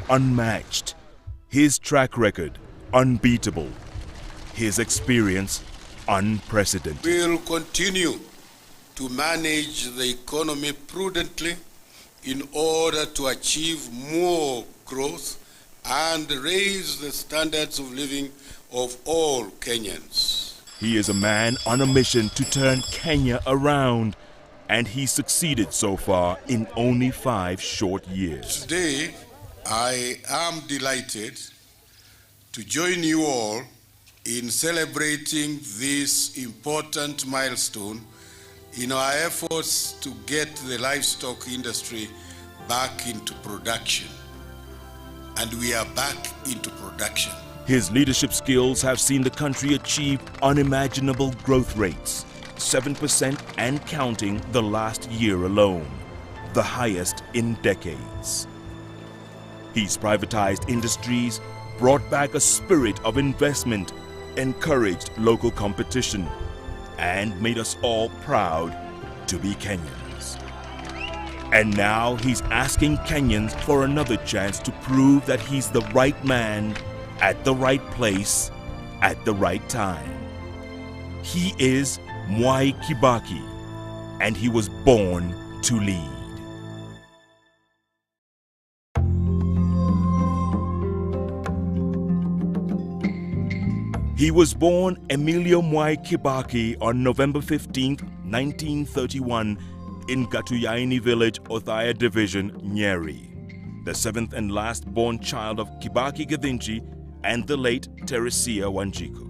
unmatched, his track record unbeatable, his experience unprecedented. We'll continue to manage the economy prudently in order to achieve more growth and raise the standards of living of all Kenyans. He is a man on a mission to turn Kenya around, and he succeeded so far in only 5 short years. Today, I am delighted to join you all in celebrating this important milestone in our efforts to get the livestock industry back into production. And we are back into production. His leadership skills have seen the country achieve unimaginable growth rates, 7% and counting the last year alone, the highest in decades. He's privatized industries, brought back a spirit of investment, encouraged local competition, and made us all proud to be Kenyans. And now he's asking Kenyans for another chance to prove that he's the right man at the right place at the right time. He is Mwai Kibaki, and he was born to lead. He was born Emilio Mwai Kibaki on November 15, 1931 in Gatuyaini village, Othaya division, Nyeri, the 7th and last born child of Kibaki Gathinji and the late Teresia Wanjiku.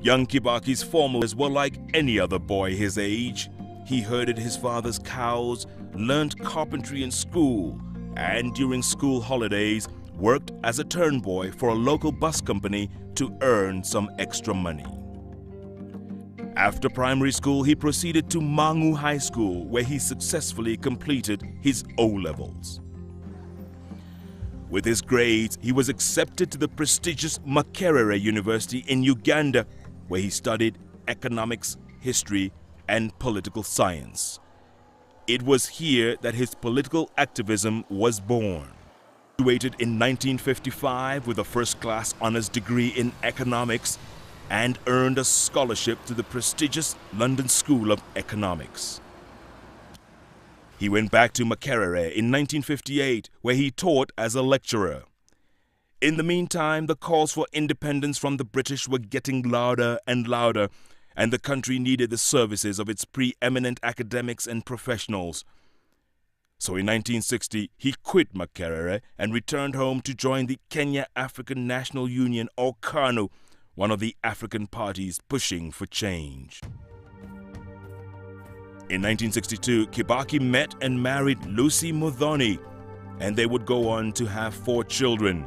Young Kibaki's former years were like any other boy his age. He herded his father's cows, learned carpentry in school, and during school holidays worked as a turnboy for a local bus company to earn some extra money. After primary school, he proceeded to Mangu High School, where he successfully completed his O-levels. With his grades, he was accepted to the prestigious Makerere University in Uganda, where he studied economics, history, and political science. It was here that his political activism was born. He graduated in 1955 with a first-class honors degree in economics and earned a scholarship to the prestigious London School of Economics. He went back to Makerere in 1958, where he taught as a lecturer. In the meantime, the calls for independence from the British were getting louder and louder, and the country needed the services of its preeminent academics and professionals. So in 1960, he quit Makerere and returned home to join the Kenya African National Union, or KANU, one of the African parties pushing for change. In 1962, Kibaki met and married Lucy Muthoni, and they would go on to have 4 children: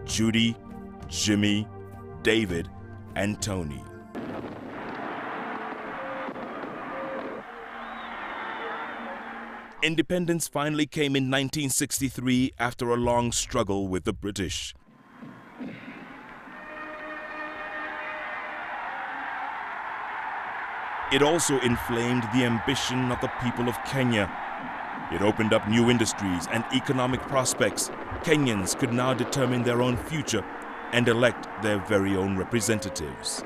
Judy, Jimmy, David, and Tony. Independence finally came in 1963 after a long struggle with the British. It also inflamed the ambition of the people of Kenya. It opened up new industries and economic prospects. Kenyans could now determine their own future and elect their very own representatives.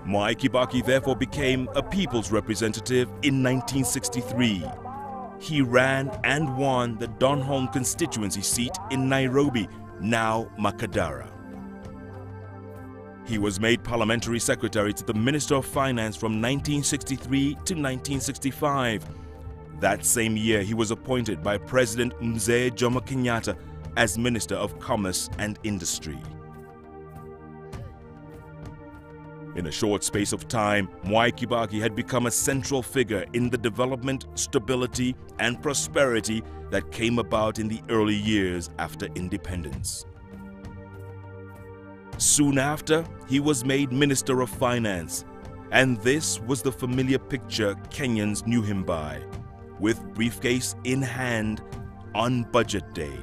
Mwai Kibaki therefore became a people's representative in 1963. He ran and won the Donholm constituency seat in Nairobi, now Makadara. He was made parliamentary secretary to the Minister of Finance from 1963 to 1965. That same year, he was appointed by President Mzee Jomo Kenyatta as Minister of Commerce and Industry. In a short space of time, Mwai Kibaki had become a central figure in the development, stability, and prosperity that came about in the early years after independence. Soon after, he was made Minister of Finance, and this was the familiar picture Kenyans knew him by, with briefcase in hand on budget day.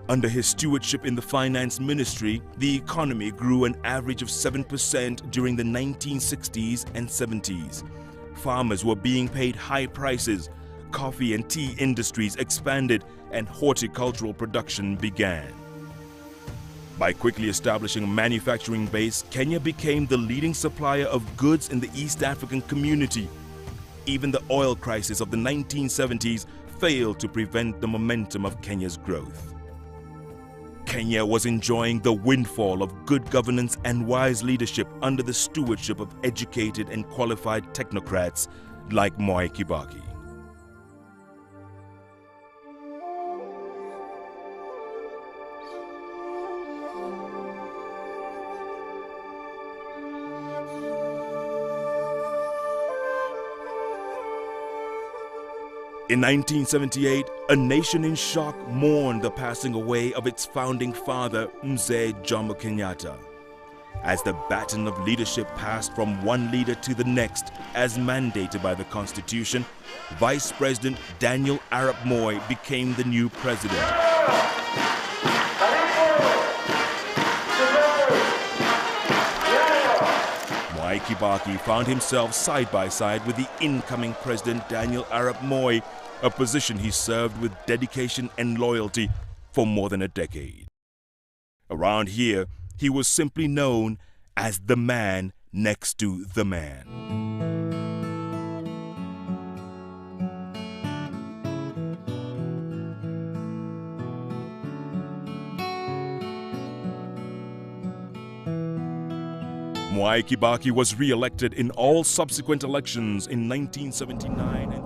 Under his stewardship in the finance ministry, the economy grew an average of 7% during the 1960s and 70s. Farmers were being paid high prices, coffee and tea industries expanded, and horticultural production began. By quickly establishing a manufacturing base, Kenya became the leading supplier of goods in the East African community. Even the oil crisis of the 1970s failed to prevent the momentum of Kenya's growth. Kenya was enjoying the windfall of good governance and wise leadership under the stewardship of educated and qualified technocrats like Mwai Kibaki. In 1978, a nation in shock mourned the passing away of its founding father, Mzee Jomo Kenyatta. As the baton of leadership passed from one leader to the next, as mandated by the Constitution, Vice President Daniel Arap Moi became the new president. Mwai Kibaki found himself side by side with the incoming President Daniel Arap Moi, a position he served with dedication and loyalty for more than a decade. Around here, he was simply known as the man next to the man. Mwai Kibaki was re-elected in all subsequent elections in 1979 and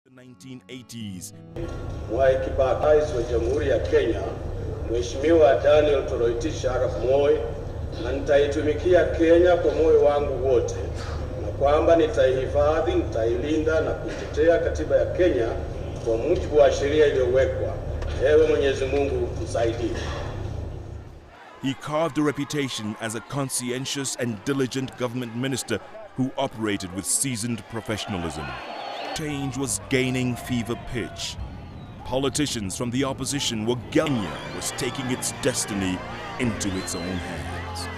the 1980s. Mwai Kibaki, Rais wa Jamhuri ya Kenya, Mheshimiwa Daniel Toroitich Arap Moi, na nitaitumikia Kenya kwa moyo wangu wote, na kwamba nitaihifadhi, nitailinda na kuitetea katiba ya Kenya kwa mujibu wa sheria iliyowekwa. Ewe Mwenyezi Mungu msaidie. He carved a reputation as a conscientious and diligent government minister who operated with seasoned professionalism. Change was gaining fever pitch. Politicians from the opposition were Kenya was taking its destiny into its own hands.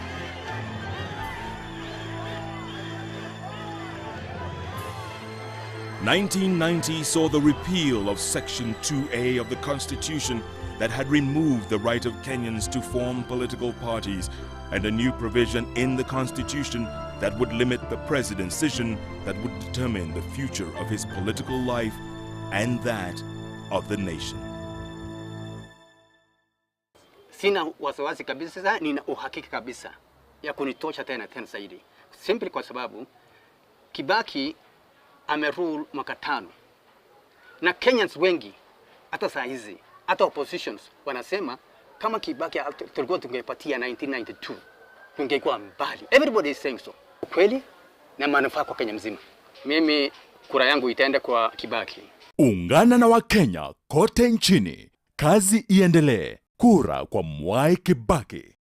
"1990 saw the repeal of Section 2A of the Constitution that had removed the right of Kenyans to form political parties, and a new provision in the Constitution that would limit the president's decision that would determine the future of his political life and that of the nation." Sina wasiwasi kabisa, nina uhakika kabisa ya kunitosha tena zaidi. Simply kwa sababu Kibaki amerule mwaka 5. Na Kenyans wengi hata saa hizi, hata oppositions wanasema kama Kibaki tulikuwa tungepatia 1992 tungekuwa mbali. Everybody is saying so. Kweli na manufaa kwa Kenya mzima. Mimi kura yangu itaenda kwa Kibaki. Ungana na Wakenya kote nchini. Kazi iendelee. Kura kwa Mwai Kibaki.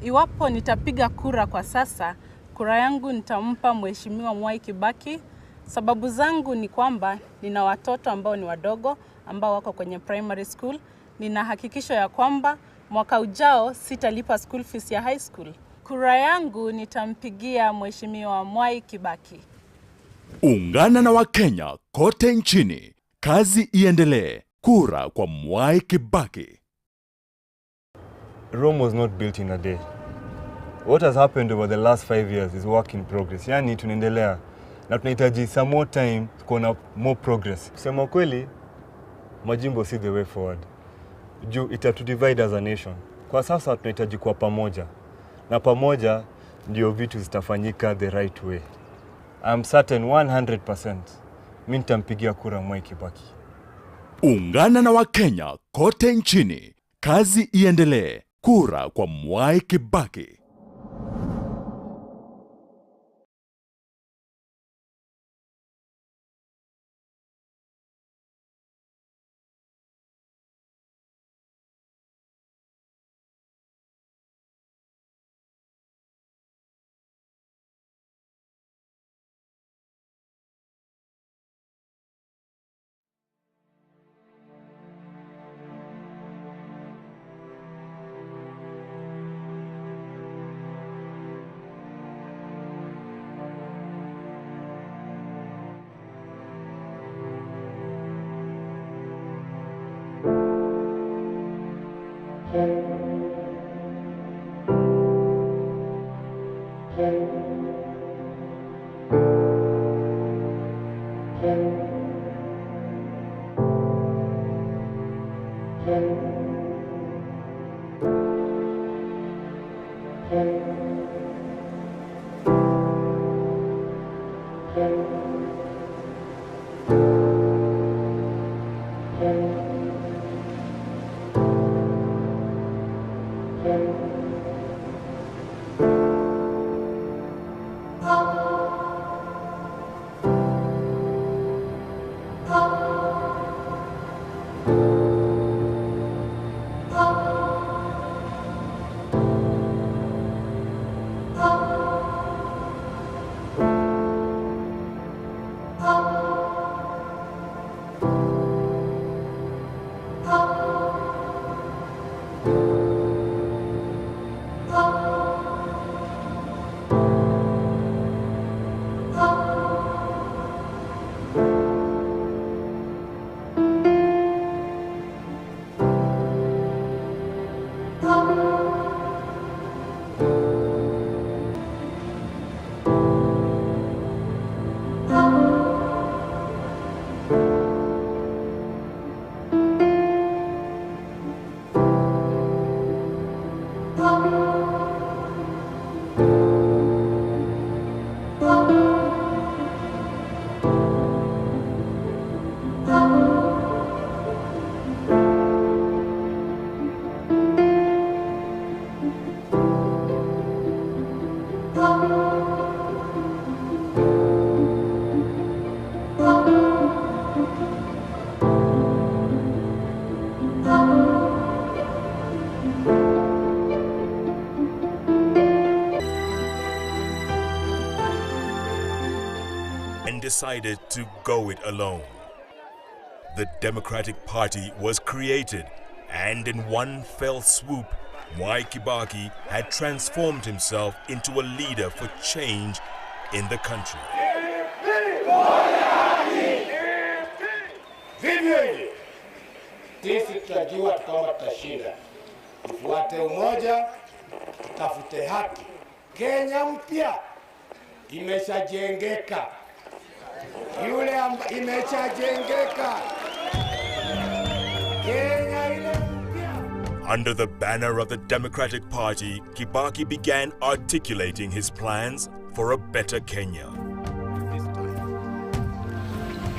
Iwapo nitapiga kura kwa sasa, kura yangu nitampa Mheshimiwa Mwai Kibaki. Sababu zangu ni kwamba nina watoto ambao ni wadogo ambao wako kwenye primary school. Nina hakikisho ya kwamba mwaka ujao sitalipa school fees ya high school. Kura yangu nitampigia Mheshimiwa Mwai Kibaki. Ungana na Wakenya kote nchini. Kazi iendelee. Kura kwa Mwai Kibaki. Rome was not built in a day. What has happened over the last 5 years is work in progress. Yani tunaendelea na tunahitaji some more time kuona more progress. Kusema kweli, majimbo si the way forward. Juu itatu divide as a nation. Kwa sasa tunahitaji kuwa pamoja. Na pamoja ndio vitu zitafanyika the right way. I'm certain 100% mimi nitampigia kura Mwai Kibaki. Ungana na Wakenya kote nchini. Kazi iendelee. Kura kwa Mwai Kibaki. Decided to go it alone. The Democratic Party was created, and in one fell swoop, Mwai Kibaki had transformed himself into a leader for change in the country. Vivyo hivi sisi tutajua kama tutashinda. Tufuate umoja, tutafute haki. Kenya mpya imeshajengeka. Yule imeshajengeka. Kenya ile mpya. Under the banner of the Democratic Party, Kibaki began articulating his plans for a better Kenya.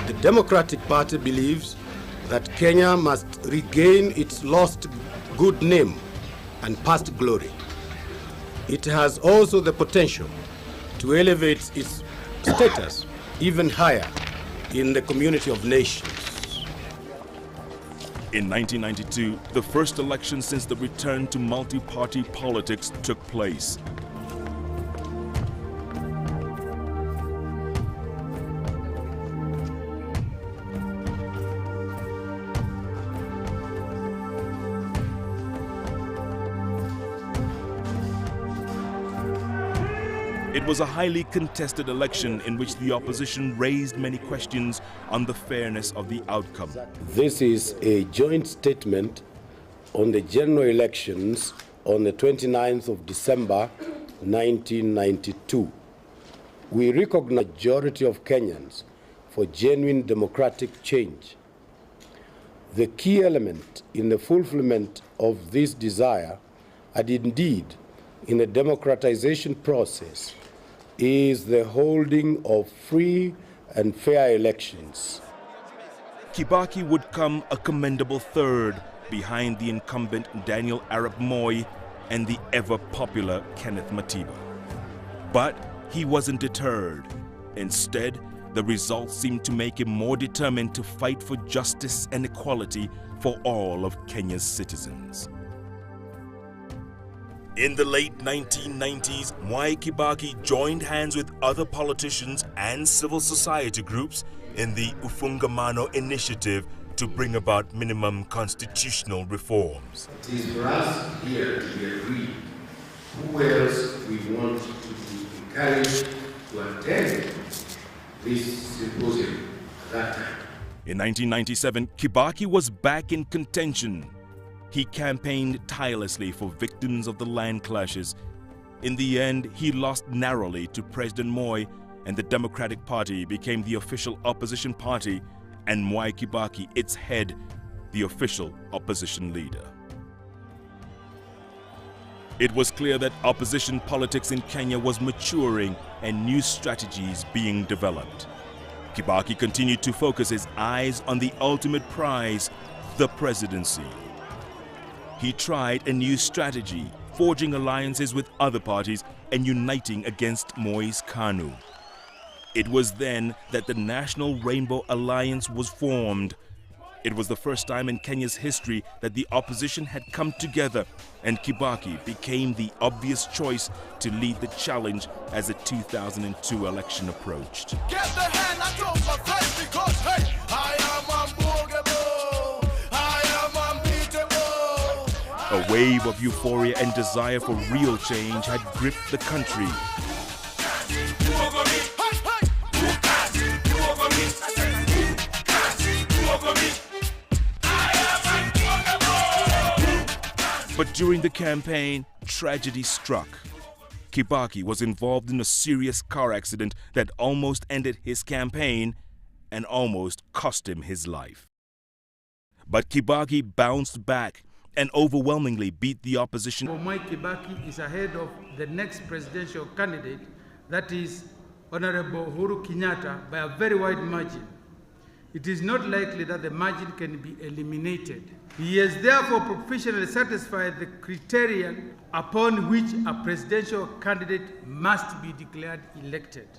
The Democratic Party believes that Kenya must regain its lost good name and past glory. It has also the potential to elevate its status even higher in the community of nations. In 1992, the first election since the return to multi-party politics took place. It was a highly contested election in which the opposition raised many questions on the fairness of the outcome. This is a joint statement on the general elections on the 29th of December 1992. We recognize the majority of Kenyans for genuine democratic change. The key element in the fulfillment of this desire, and indeed in the democratization process, is the holding of free and fair elections. Kibaki would come a commendable third behind the incumbent Daniel Arap Moi and the ever-popular Kenneth Matiba. But he wasn't deterred. Instead, the results seemed to make him more determined to fight for justice and equality for all of Kenya's citizens. In the late 1990s, Mwai Kibaki joined hands with other politicians and civil society groups in the Ufungamano initiative to bring about minimum constitutional reforms. It is for us here to be agreed who else we want to be encouraged to attend this symposium at that time. In 1997, Kibaki was back in contention. He campaigned tirelessly for victims of the land clashes. In the end, he lost narrowly to President Moi, and the Democratic Party became the official opposition party, and Mwai Kibaki, its head, the official opposition leader. It was clear that opposition politics in Kenya was maturing and new strategies being developed. Kibaki continued to focus his eyes on the ultimate prize, the presidency. He tried a new strategy, forging alliances with other parties and uniting against Moi's KANU. It was then that the National Rainbow Alliance was formed. It was the first time in Kenya's history that the opposition had come together, and Kibaki became the obvious choice to lead the challenge as the 2002 election approached. Get the hand out of my face because, hey, I am unbogable, I am unbeatable. A wave of euphoria and desire for real change had gripped the country. But during the campaign, tragedy struck. Kibaki was involved in a serious car accident that almost ended his campaign and almost cost him his life. But Kibaki bounced back and overwhelmingly beat the opposition. Mwai Kibaki is ahead of the next presidential candidate, that is Honorable Uhuru Kenyatta, by a very wide margin. It is not likely that the margin can be eliminated. He has therefore professionally satisfied the criteria upon which a presidential candidate must be declared elected.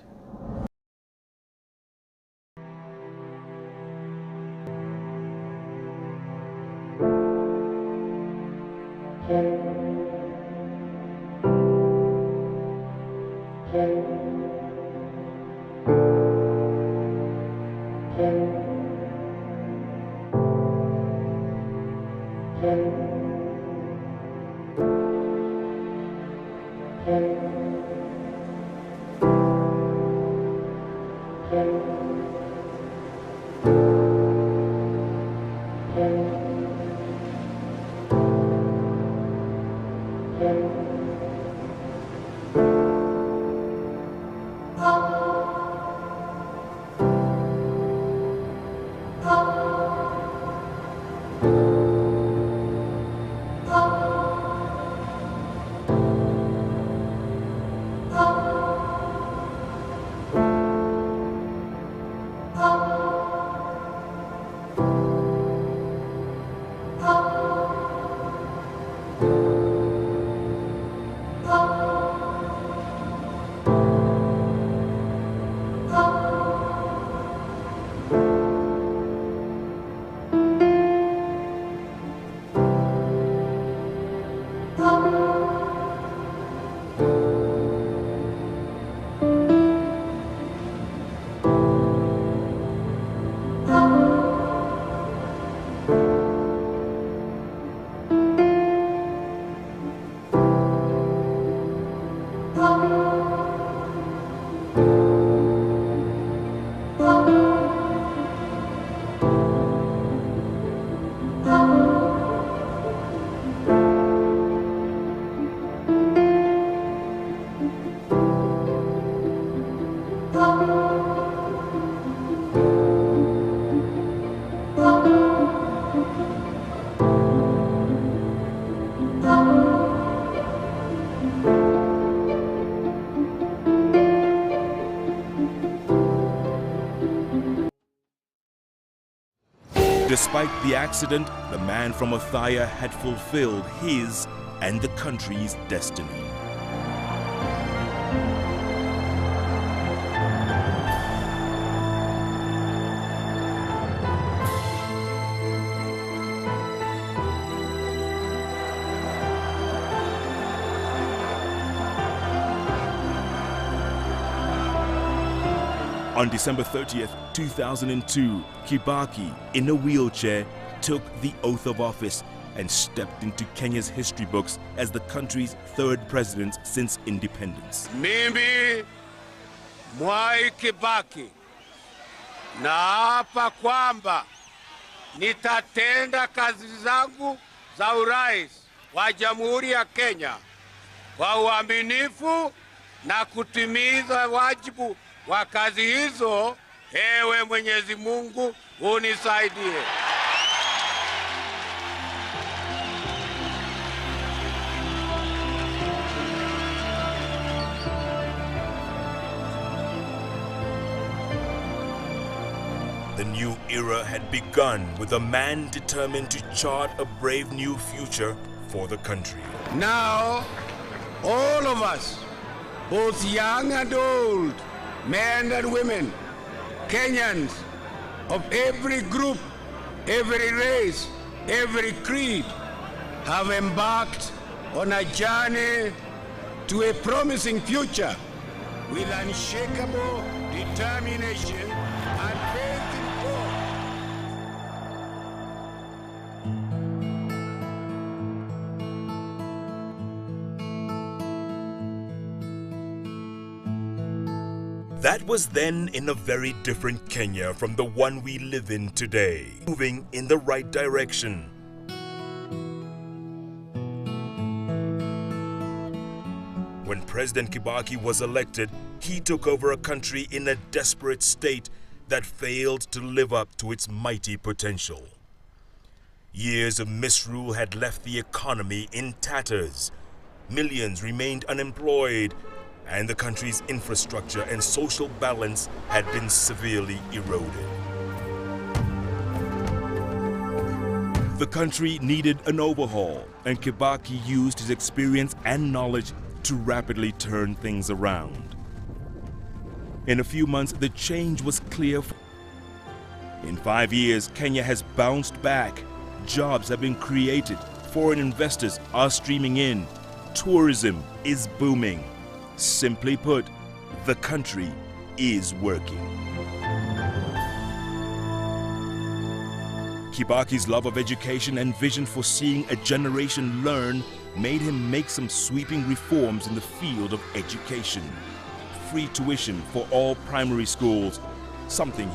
Despite the accident, the man from Othaya had fulfilled his and the country's destiny. On December 30th, 2002, Kibaki, in a wheelchair, took the oath of office and stepped into Kenya's history books as the country's third president since independence. Mimi, Mwai Kibaki, naapa kwamba nitatenda kazi zangu za urais wa Jamhuri ya Kenya kwa uaminifu na kutimiza wajibu wa kazi hizo. Ewe Mwenyezi Mungu unisaidie. The new era had begun with a man determined to chart a brave new future for the country. Now, all of us, both young and old, men and women, Kenyans of every group, every race, every creed, have embarked on a journey to a promising future with unshakable determination and faith in God. That was then in a very different Kenya from the one we live in today, moving in the right direction. When President Kibaki was elected, he took over a country in a desperate state that failed to live up to its mighty potential. Years of misrule had left the economy in tatters. Millions remained unemployed, and the country's infrastructure and social balance had been severely eroded. The country needed an overhaul, and Kibaki used his experience and knowledge to rapidly turn things around. In a few months, the change was clear. In 5 years, Kenya has bounced back. Jobs have been created. Foreign investors are streaming in. Tourism is booming. Simply put, the country is working. Kibaki's love of education and vision for seeing a generation learn made him make some sweeping reforms in the field of education. Free tuition for all primary schools, something